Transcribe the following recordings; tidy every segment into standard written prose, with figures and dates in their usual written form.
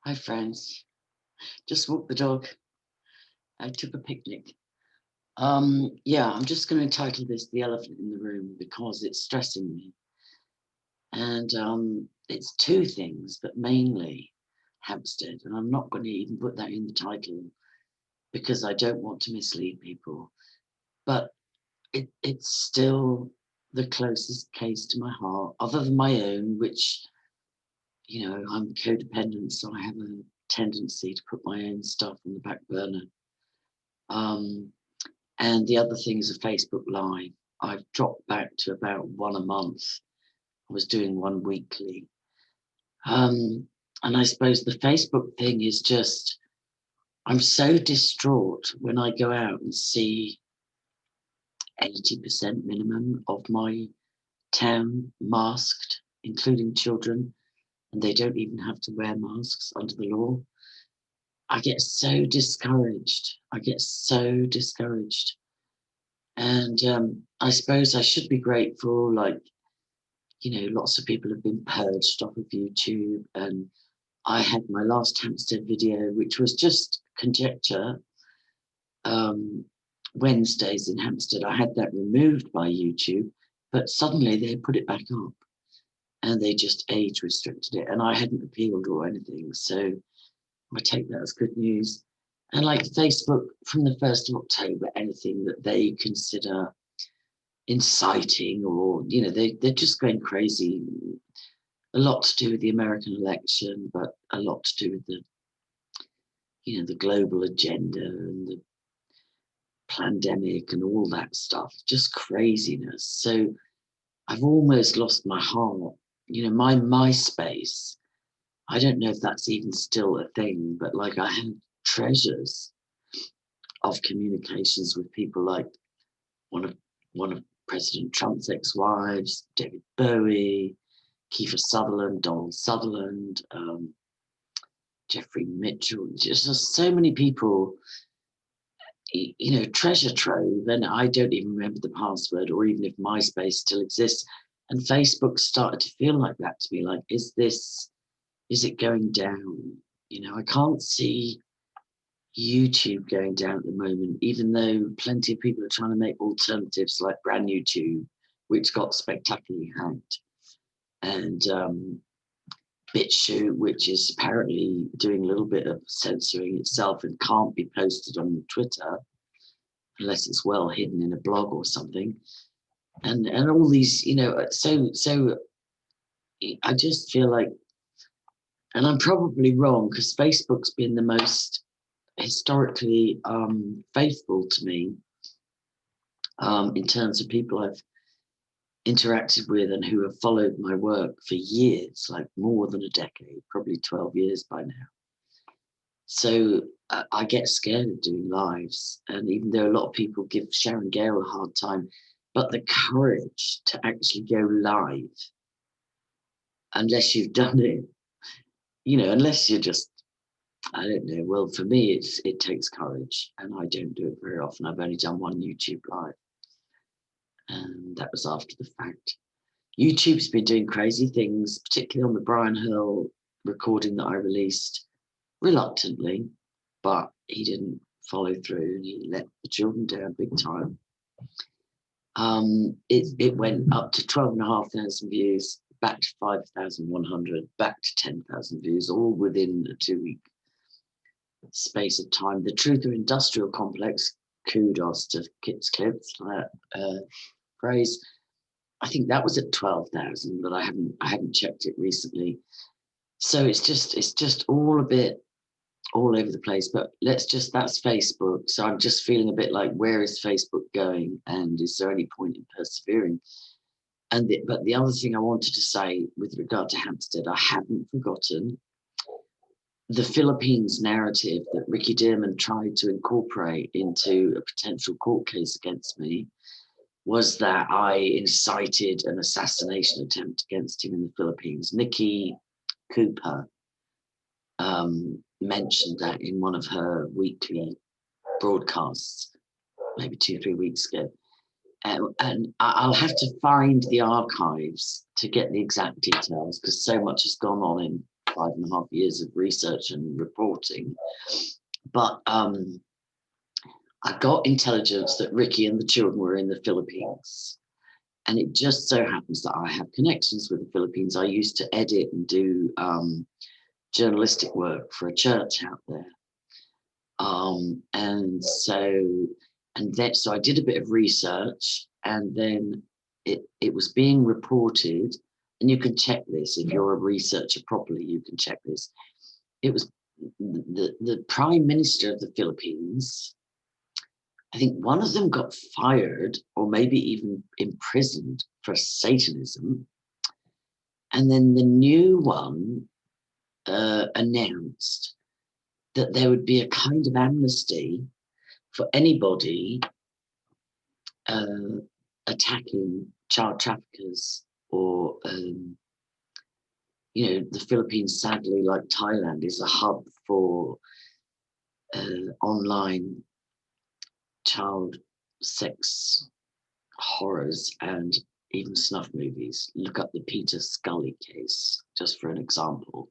Hi, friends. Just walked the dog. I took a picnic. Yeah, I'm just going to title this "The Elephant in the Room" because it's stressing me. And it's two things, but mainly Hampstead. And I'm not going to even put that in the title because I don't want to mislead people. But it's still the closest case to my heart, other than my own, which, I'm codependent, so I have a tendency to put my own stuff on the back burner. And the other thing is a Facebook Live. I've dropped back to about one a month. I was doing one weekly. And I suppose the Facebook thing is just, I'm so distraught when I go out and see 80% minimum of my town masked, including children, and they don't even have to wear masks under the law. I get so discouraged. And I suppose I should be grateful, lots of people have been purged off of YouTube. And I had my last Hampstead video, which was just conjecture, Wednesdays in Hampstead. I had that removed by YouTube, but suddenly they put it back up and they just age restricted it. And I hadn't appealed or anything. So I take that as good news. And like Facebook, from the 1st of October, anything that they consider inciting or, they're just going crazy. A lot to do with the American election, but a lot to do with the global agenda and the pandemic and all that stuff, just craziness. So I've almost lost my heart. My MySpace, I don't know if that's even still a thing, but like I had treasures of communications with people like one of President Trump's ex-wives, David Bowie, Kiefer Sutherland, Donald Sutherland, Jeffrey Mitchell, just so many people, treasure trove. And I don't even remember the password or even if MySpace still exists. And Facebook started to feel like that to me, like, is it going down? I can't see YouTube going down at the moment, even though plenty of people are trying to make alternatives like Brand YouTube, which got spectacularly hacked, and BitChute, which is apparently doing a little bit of censoring itself and can't be posted on Twitter unless it's well hidden in a blog or something, and all these, so I just feel like, and I'm probably wrong because Facebook's been the most historically faithful to me in terms of people I've interacted with and who have followed my work for years, like more than a decade, probably 12 years by now. So I get scared of doing lives. And even though a lot of people give Sharon Gale a hard time, but the courage to actually go live, unless you've done it, unless you're just, I don't know. Well, for me, it takes courage, and I don't do it very often. I've only done one YouTube live, and that was after the fact. YouTube's been doing crazy things, particularly on the Brian Hill recording that I released reluctantly, but he didn't follow through, and he let the children down big time. It went up to 12,500 views, back to 5,100, back to 10,000 views, all within a 2-week space of time. The Truther Industrial Complex, kudos to Kit's Clips for that phrase. I think that was at 12,000, but I haven't checked it recently. So it's just all a bit all over the place. But that's Facebook. So I'm just feeling a bit like, where is Facebook going, and is there any point in persevering? But the other thing I wanted to say with regard to Hampstead, I haven't forgotten the Philippines narrative that Ricky Dearman tried to incorporate into a potential court case against me, was that I incited an assassination attempt against him in the Philippines. Nikki Cooper mentioned that in one of her weekly broadcasts, maybe 2 or 3 weeks ago. And I'll have to find the archives to get the exact details, because so much has gone on in 5.5 years of research and reporting. But I got intelligence that Ricky and the children were in the Philippines. And it just so happens that I have connections with the Philippines. I used to edit and do journalistic work for a church out there. So I did a bit of research, and then it was being reported, and you can check this if you're a researcher properly, you can check this. It was the Prime Minister of the Philippines. I think one of them got fired or maybe even imprisoned for Satanism. And then the new one announced that there would be a kind of amnesty for anybody attacking child traffickers or, the Philippines, sadly, like Thailand, is a hub for online child sex horrors and even snuff movies. Look up the Peter Scully case, just for an example.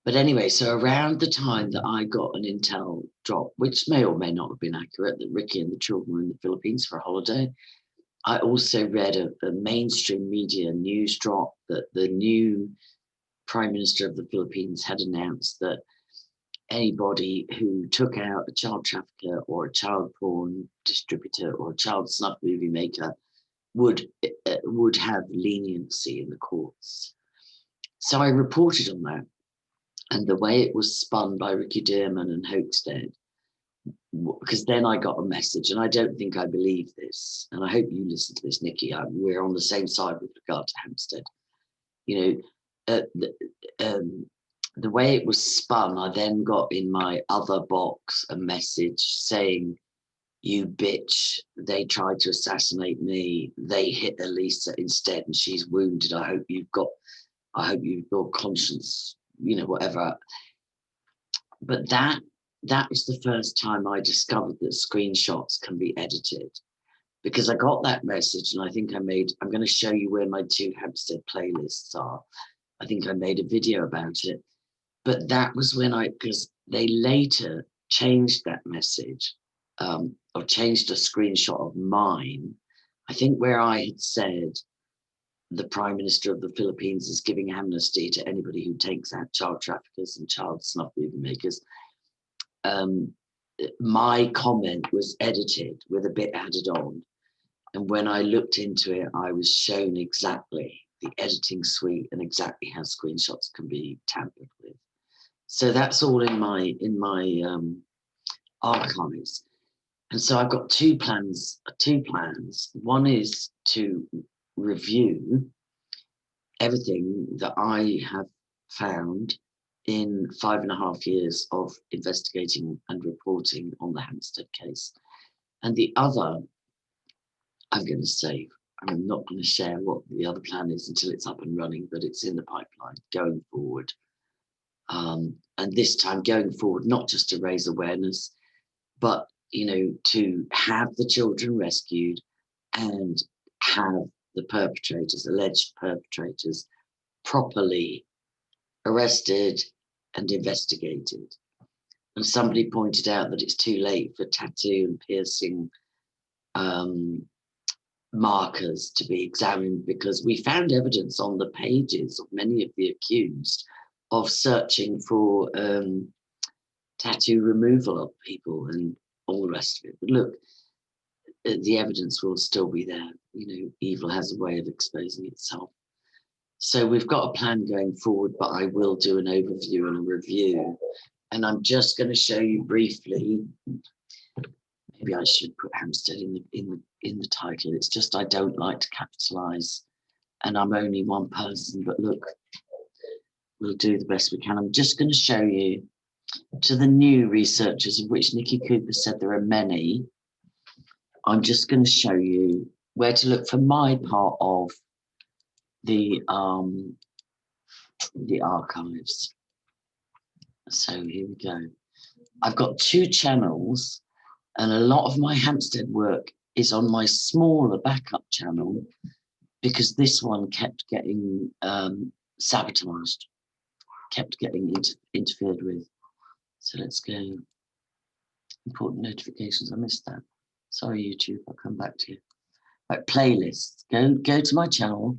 But anyway, so around the time that I got an intel drop, which may or may not have been accurate, that Ricky and the children were in the Philippines for a holiday, I also read a mainstream media news drop that the new Prime Minister of the Philippines had announced that anybody who took out a child trafficker or a child porn distributor or a child snuff movie maker would have leniency in the courts. So I reported on that, and the way it was spun by Ricky Dearman and Hoaxstead, because then I got a message, and I don't think I believe this, and I hope you listen to this, Nikki. We're on the same side with regard to Hampstead. The way it was spun, I then got in my other box a message saying, "You bitch, they tried to assassinate me. They hit Elisa instead and she's wounded. I hope you've got conscience, whatever." But that was the first time I discovered that screenshots can be edited, because I got that message, and I think I'm going to show you where my 2 Hampstead playlists are. I think I made a video about it. But that was when because they later changed that message, or changed a screenshot of mine, I think, where I had said the Prime Minister of the Philippines is giving amnesty to anybody who takes out child traffickers and child snuff movie makers. My comment was edited with a bit added on. And when I looked into it, I was shown exactly the editing suite and exactly how screenshots can be tampered with. So that's all in my archives. And so I've got two plans. One is to review everything that I have found in 5.5 years of investigating and reporting on the Hampstead case. And the other, I'm going to save. I'm not going to share what the other plan is until it's up and running, but it's in the pipeline going forward. And this time going forward, not just to raise awareness, but, to have the children rescued and have the perpetrators, alleged perpetrators, properly arrested and investigated. And somebody pointed out that it's too late for tattoo and piercing markers to be examined, because we found evidence on the pages of many of the accused of searching for tattoo removal of people and all the rest of it. But look, the evidence will still be there. Evil has a way of exposing itself. So we've got a plan going forward, but I will do an overview and a review. And I'm just going to show you briefly. Maybe I should put Hampstead in the title. It's just I don't like to capitalize, and I'm only one person. But look, we'll do the best we can. I'm just going to show you, to the new researchers, of which Nikki Cooper said there are many. I'm just going to show you where to look for my part of the archives. So here we go. I've got 2 channels, and a lot of my Hampstead work is on my smaller backup channel, because this one kept getting sabotaged. kept getting interfered with. So let's go. Important notifications. I missed that. Sorry, YouTube. I'll come back to you. Right, playlists. Go to my channel,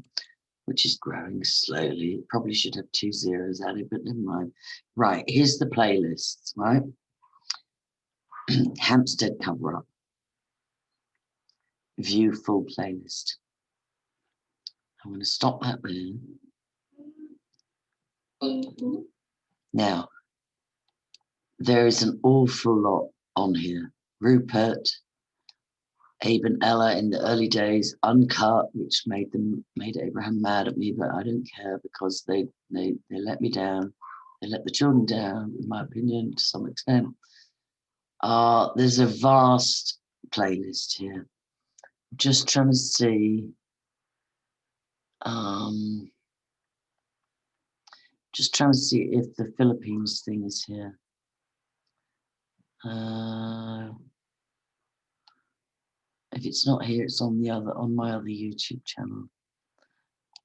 which is growing slowly. It probably should have 2 zeros added, but never mind. Right, here's the playlists, right? Hampstead cover up. View full playlist. I'm going to stop that there. Now, there is an awful lot on here. Rupert, Abe and Ella in the early days, uncut, which made Abraham mad at me, but I don't care because they let me down. They let the children down, in my opinion, to some extent. There's a vast playlist here. Just trying to see. Just trying to see if the Philippines thing is here. If it's not here, it's on my other YouTube channel.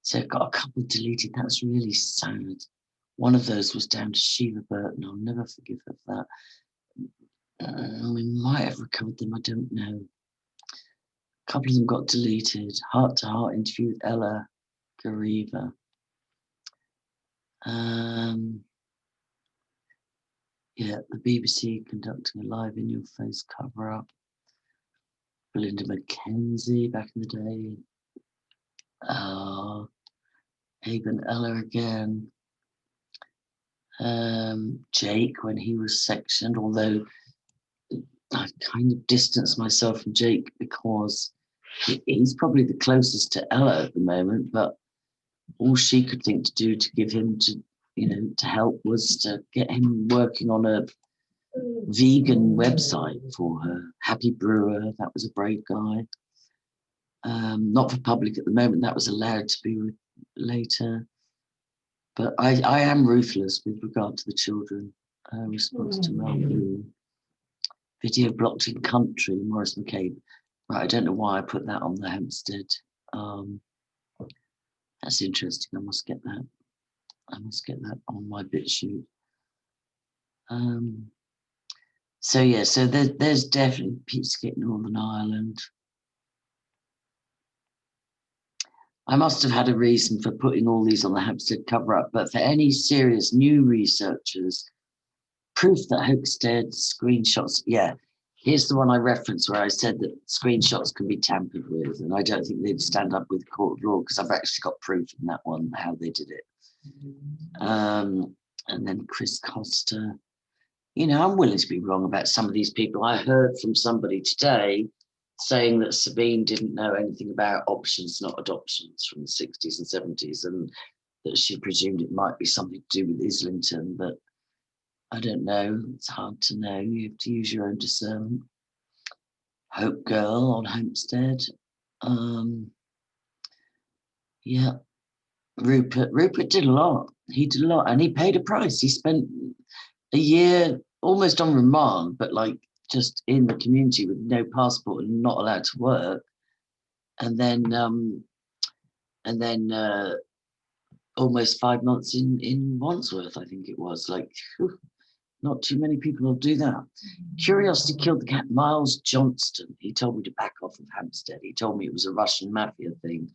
So I've got a couple deleted. That's really sad. One of those was down to Sheila Burton. I'll never forgive her for that. We might have recovered them. I don't know. A couple of them got deleted. Heart-to-heart interview with Ella Gariva. Yeah, the BBC conducting a live in-your-face cover-up. Belinda Mackenzie back in the day. Abe and Ella again. Jake when he was sectioned, although I kind of distanced myself from Jake because he's probably the closest to Ella at the moment, but all she could think to do to give him to help was to get him working on a vegan website for her. Happy Brewer, that was a brave guy. Not for public at the moment, that was allowed to be later. But I am ruthless with regard to the children. Response to Melbourne. Video blocked in country, Maurice McCabe. Right, I don't know why I put that on the Hampstead. That's interesting. I must get that. I must get that on my BitChute. So yeah, so there's definitely Petersgate, Northern Ireland. I must have had a reason for putting all these on the Hampstead cover up, but for any serious new researchers, proof that Hoaxstead screenshots, yeah, here's the one I referenced where I said that screenshots can be tampered with, and I don't think they'd stand up with court of law because I've actually got proof in that one how they did it. And then Chris Costa. You know, I'm willing to be wrong about some of these people. I heard from somebody today saying that Sabine didn't know anything about options, not adoptions from the 60s and 70s, and that she presumed it might be something to do with Islington, but I don't know. It's hard to know. You have to use your own discernment. Hope Girl on Hampstead. Yeah. Rupert did a lot. He did a lot, and he paid a price. He spent a year almost on remand, but like just in the community with no passport and not allowed to work. And then almost 5 months in Wandsworth, I think it was. Like, whew, not too many people will do that. Curiosity killed the cat. Miles Johnston, he told me to back off of Hampstead. He told me it was a Russian mafia thing,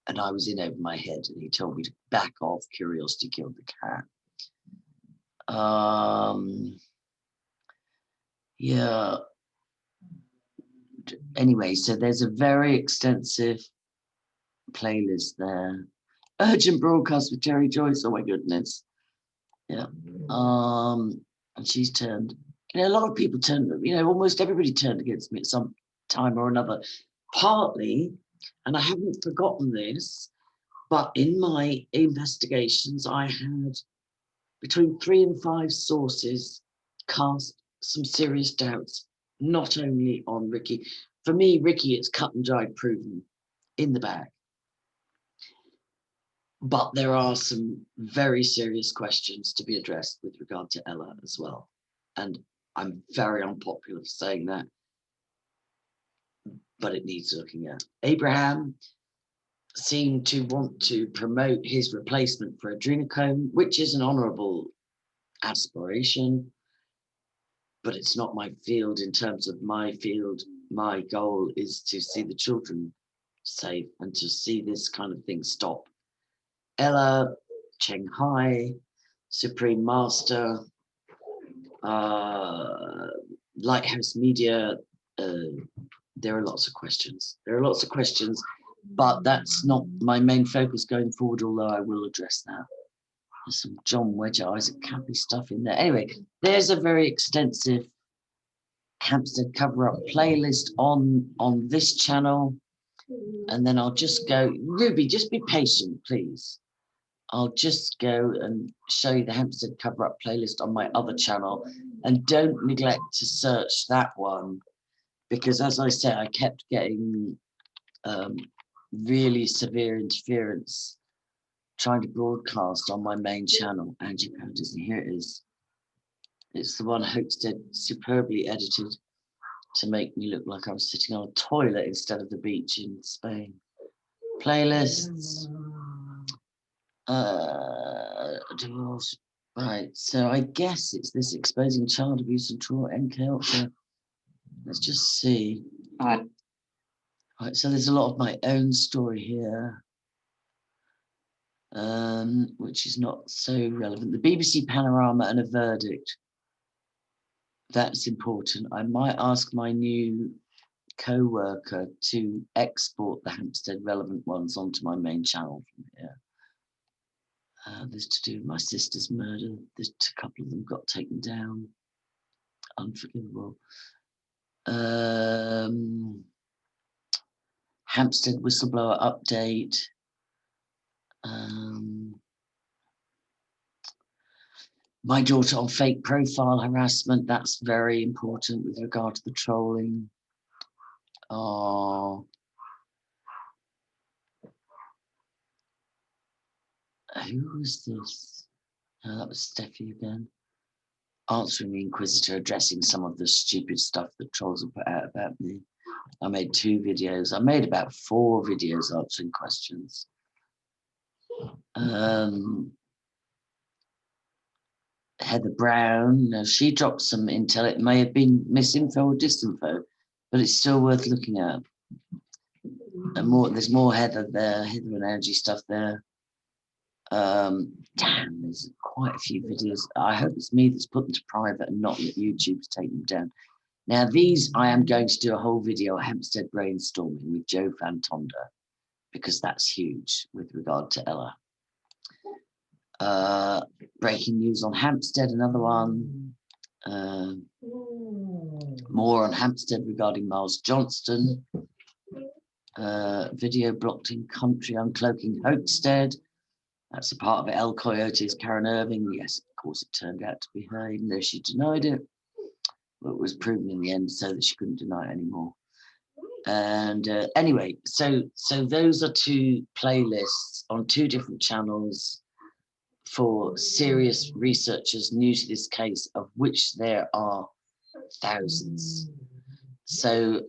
and I was in over my head, and he told me to back off. Curiosity killed the cat. Yeah. Anyway, so there's a very extensive playlist there. Urgent broadcast with Terry Joyce. Oh my goodness. Yeah. And she's turned. You know, a lot of people turned. You know, almost everybody turned against me at some time or another. Partly, and I haven't forgotten this, but in my investigations, I had between 3 and 5 sources cast some serious doubts, not only on Ricky. For me, Ricky, it's cut and dried, proven in the bag. But there are some very serious questions to be addressed with regard to Ella as well. And I'm very unpopular for saying that, but it needs looking at. Abraham, seemed to want to promote his replacement for adrenochrome, which is an honourable aspiration, but it's not my field. In terms of my field, my goal is to see the children safe and to see this kind of thing stop. Ella, Cheng Hai, Supreme Master, Lighthouse Media, there are lots of questions. But that's not my main focus going forward, although I will address that. There's some John Wedge, Isaac Cappy stuff in there. Anyway, there's a very extensive Hampstead cover-up playlist on this channel. And then I'll just go, Ruby, just be patient, please. I'll just go and show you the Hampstead cover-up playlist on my other channel. And don't neglect to search that one, because as I said, I kept getting really severe interference trying to broadcast on my main channel. Angie Power Disney, here it is. It's the one Hoaxted superbly edited to make me look like I was sitting on a toilet instead of the beach in Spain. Playlists. Divorce. Right, so I guess it's this exposing child abuse and trauma MK Ultra. Let's just see. Right, so there's a lot of my own story here, which is not so relevant. The BBC Panorama and a verdict. That's important. I might ask my new co-worker to export the Hampstead relevant ones onto my main channel from here. This to do with my sister's murder. There's a couple of them got taken down. Unforgivable. Hampstead whistleblower update. My daughter on fake profile harassment. That's very important with regard to the trolling. Oh. Who was this? Oh, that was Steffi again. Answering the Inquisitor, addressing some of the stupid stuff that trolls have put out about me. I made 2 videos. I made about 4 videos answering questions. Heather Brown, no, she dropped some intel. It may have been misinfo or disinfo, but it's still worth looking at. And more, there's more Heather there, Heather and Angie stuff there. Damn, there's quite a few videos. I hope it's me that's put them to private and not that YouTube's taken them down. Now these, I am going to do a whole video, Hampstead brainstorming with Joe Fantonda, because that's huge with regard to Ella. Breaking news on Hampstead, another one. More on Hampstead regarding Miles Johnston. Video blocked in country, uncloaking Hoaxted. That's a part of it. El Coyote's Karen Irving. Yes, of course, it turned out to be her, even though she denied it. But it was proven in the end so that she couldn't deny it anymore. And anyway, so those are 2 playlists on 2 different channels for serious researchers new to this case, of which there are thousands. So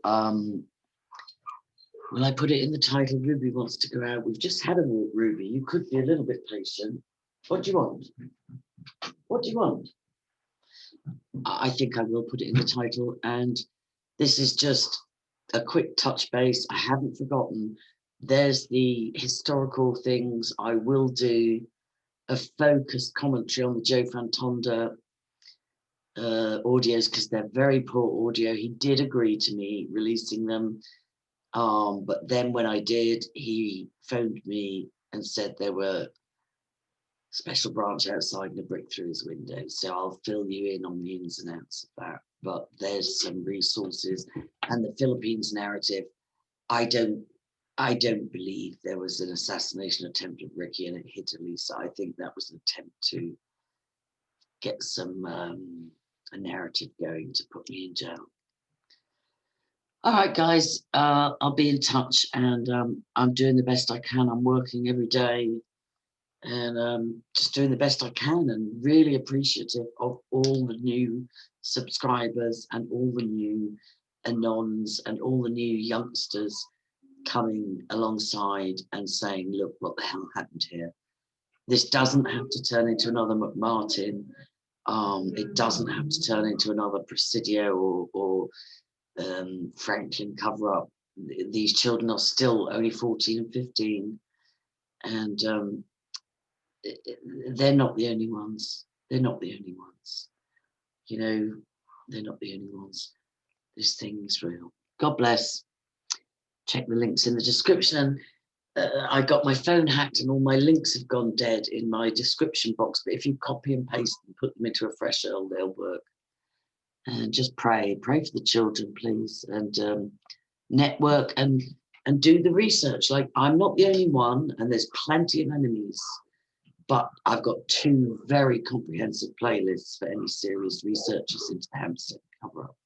will I put it in the title? Ruby wants to go out. We've just had a walk, Ruby. You could be a little bit patient. What do you want? What do you want? I think I will put it in the title. And this is just a quick touch base. I haven't forgotten. There's the historical things. I will do a focused commentary on the Joe Fantonda audios, because they're very poor audio. He did agree to me releasing them. But then when I did, he phoned me and said there were special branch outside and a brick through his window. So I'll fill you in on the ins and outs of that. But there's some resources. And the Philippines narrative, I don't believe there was an assassination attempt of Ricky and it hit Elisa. I think that was an attempt to get some a narrative going to put me in jail. All right, guys, I'll be in touch, and I'm doing the best I can. I'm working every day and just doing the best I can, and really appreciative of all the new subscribers and all the new anons and all the new youngsters coming alongside and saying, look, what the hell happened here? This doesn't have to turn into another McMartin. It doesn't have to turn into another Presidio or Franklin cover-up. These children are still only 14 and 15, and they're not the only ones. They're not the only ones. You know, they're not the only ones. This thing's real. God bless. Check the links in the description. I got my phone hacked and all my links have gone dead in my description box. But if you copy and paste and put them into a fresh they'll work. And just pray for the children, please, and network and do the research. Like, I'm not the only one, and there's plenty of enemies. But I've got 2 very comprehensive playlists for any serious researchers into the Hampstead cover-up.